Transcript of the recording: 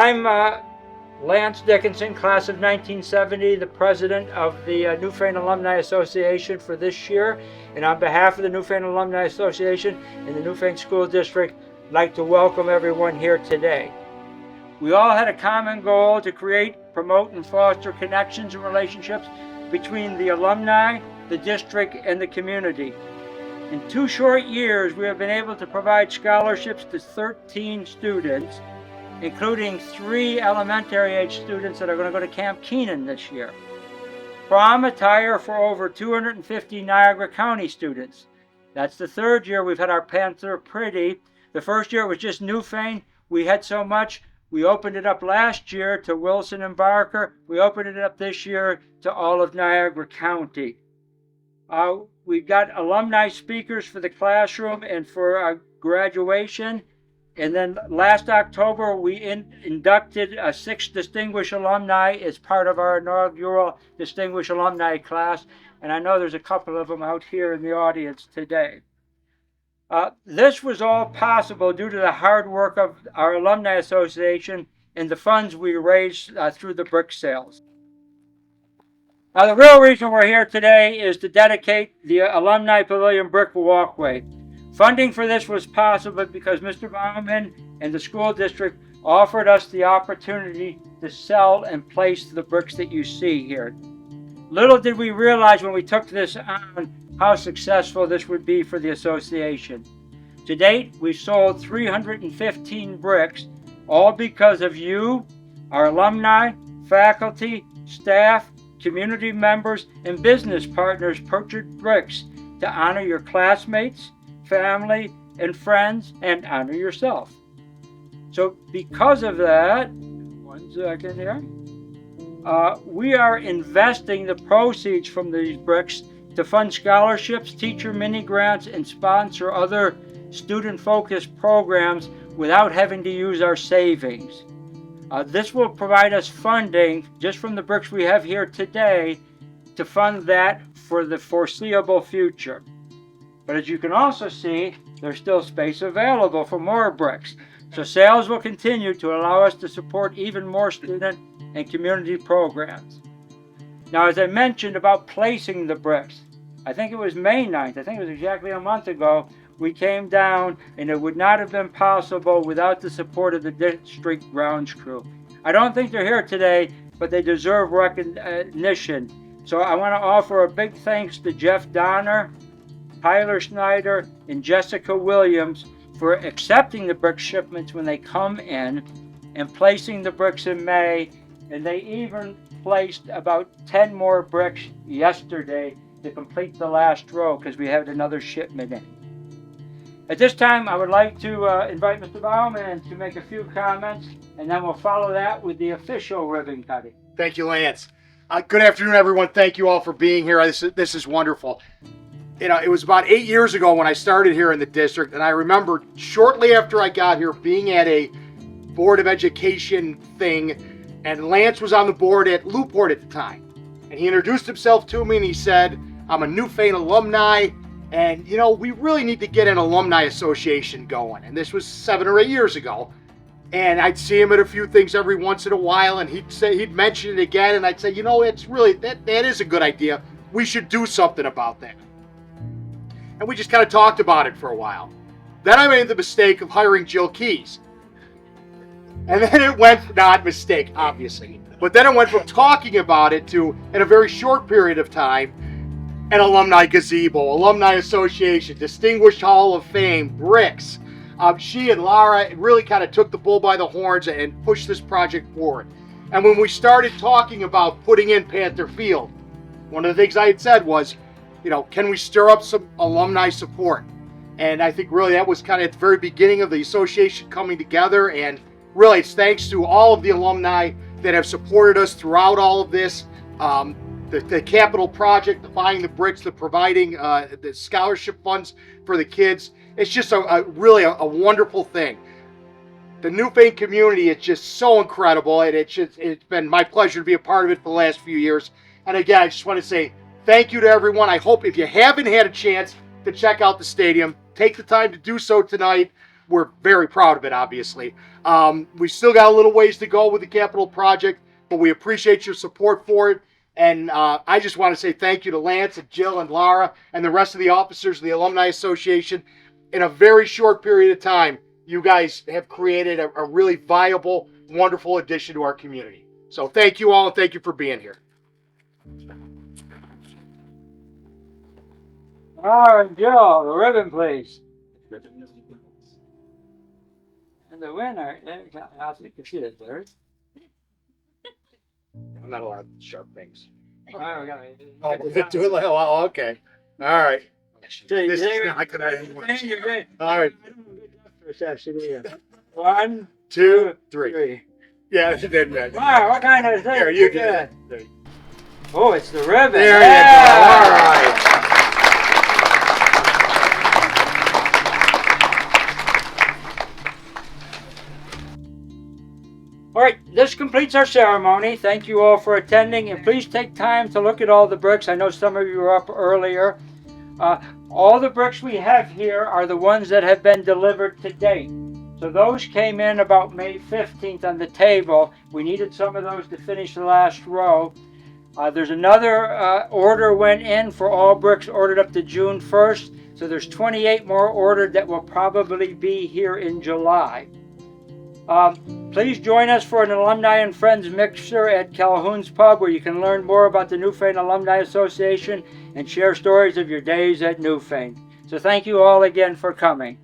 I'm Lance Dickinson, class of 1970, the president of the Newfane Alumni Association for this year. And on behalf of the Newfane Alumni Association and the Newfane School District, I'd like to welcome everyone here today. We all had a common goal to create, promote, and foster connections and relationships between the alumni, the district, and the community. In 2 short years, we have been able to provide scholarships to 13 students, including 3 elementary age students that are going to go to Camp Keenan this year. Prom attire for over 250 Niagara County students. That's the 3rd year we've had our Panther Pretty. The first year was just Newfane. We had so much, we opened it up last year to Wilson and Barker. We opened it up this year to all of Niagara County. We've got alumni speakers for the classroom and for graduation. And then last October, we inducted 6 distinguished alumni as part of our inaugural distinguished alumni class. And I know there's a couple of them out here in the audience today. This was all possible due to the hard work of our Alumni Association and the funds we raised through the brick sales. Now, the real reason we're here today is to dedicate the Alumni Pavilion brick walkway. Funding for this was possible because Mr. Bauman and the school district offered us the opportunity to sell and place the bricks that you see here. Little did we realize when we took this on how successful this would be for the association. To date, we've sold 315 bricks, all because of you, our alumni, faculty, staff, community members, and business partners purchased bricks to honor your classmates, family, and friends, and honor yourself. So because of that, one second here, we are investing the proceeds from these bricks to fund scholarships, teacher mini grants, and sponsor other student-focused programs without having to use our savings. This will provide us funding just from the bricks we have here today to fund that for the foreseeable future. But as you can also see, there's still space available for more bricks. So sales will continue to allow us to support even more student and community programs. Now, as I mentioned about placing the bricks, I think it was May 9th, I think it was exactly a month ago, we came down, and it would not have been possible without the support of the district grounds crew. I don't think they're here today, but they deserve recognition. So I want to offer a big thanks to Jeff Donner, Tyler Snyder, and Jessica Williams for accepting the brick shipments when they come in and placing the bricks in May. And they even placed about 10 more bricks yesterday to complete the last row because we had another shipment in. At this time, I would like to invite Mr. Bauman to make a few comments, and then we'll follow that with the official ribbon cutting. Thank you, Lance. Good afternoon, everyone. Thank you all for being here. This is wonderful. You know, it was about 8 years ago when I started here in the district, and I remember shortly after I got here being at a Board of Education thing, and Lance was on the board at Newport at the time. And he introduced himself to me, and he said, I'm a Newfane alumni, and, you know, we really need to get an alumni association going. And this was 7 or 8 years ago. And I'd see him at a few things every once in a while, and he'd mention it again, and I'd say, you know, it's really, that is a good idea. We should do something about that. And we just kind of talked about it for a while. Then I made the mistake of hiring Jill Keys. And then it went, not mistake, obviously, but then it went from talking about it to, in a very short period of time, an alumni gazebo, alumni association, distinguished hall of fame, bricks. She and Laura really kind of took the bull by the horns and pushed this project forward. And when we started talking about putting in Panther Field, one of the things I had said was, you know, can we stir up some alumni support? And I think really that was kind of at the very beginning of the association coming together. And really it's thanks to all of the alumni that have supported us throughout all of this. The capital project, the buying the bricks, the providing the scholarship funds for the kids. It's just really a wonderful thing. The Newfane community is just so incredible, and it's been my pleasure to be a part of it for the last few years. And again, I just want to say thank you to everyone. I hope if you haven't had a chance to check out the stadium, take the time to do so tonight. we're very proud of it, obviously. We still got a little ways to go with the capital project, but we appreciate your support for it. And I just want to say thank you to Lance and Jill and Lara and the rest of the officers of the Alumni Association. In a very short period of time, you guys have created a really viable, wonderful addition to our community. So thank you all, and thank you for being here. All right, Joe, the ribbon, please. And the winner, I'll see it, Larry. I'm not allowed sharp things. All right, Oh, do it like, oh, okay. All right. This is not gonna end well. You're good. All right. One, 2, 3. Yeah, it did that. Wow, what kind of thing? Here, you did it. Oh, it's the ribbon. There yeah. you go. All right. All right, this completes our ceremony. Thank you all for attending, and please take time to look at all the bricks. I know some of you were up earlier. All the bricks we have here are the ones that have been delivered to date. So those came in about May 15th on the table. We needed some of those to finish the last row. There's another order went in for all bricks ordered up to June 1st. So there's 28 more ordered that will probably be here in July. Please join us for an Alumni and Friends mixer at Calhoun's Pub, where you can learn more about the Newfane Alumni Association and share stories of your days at Newfane. So thank you all again for coming.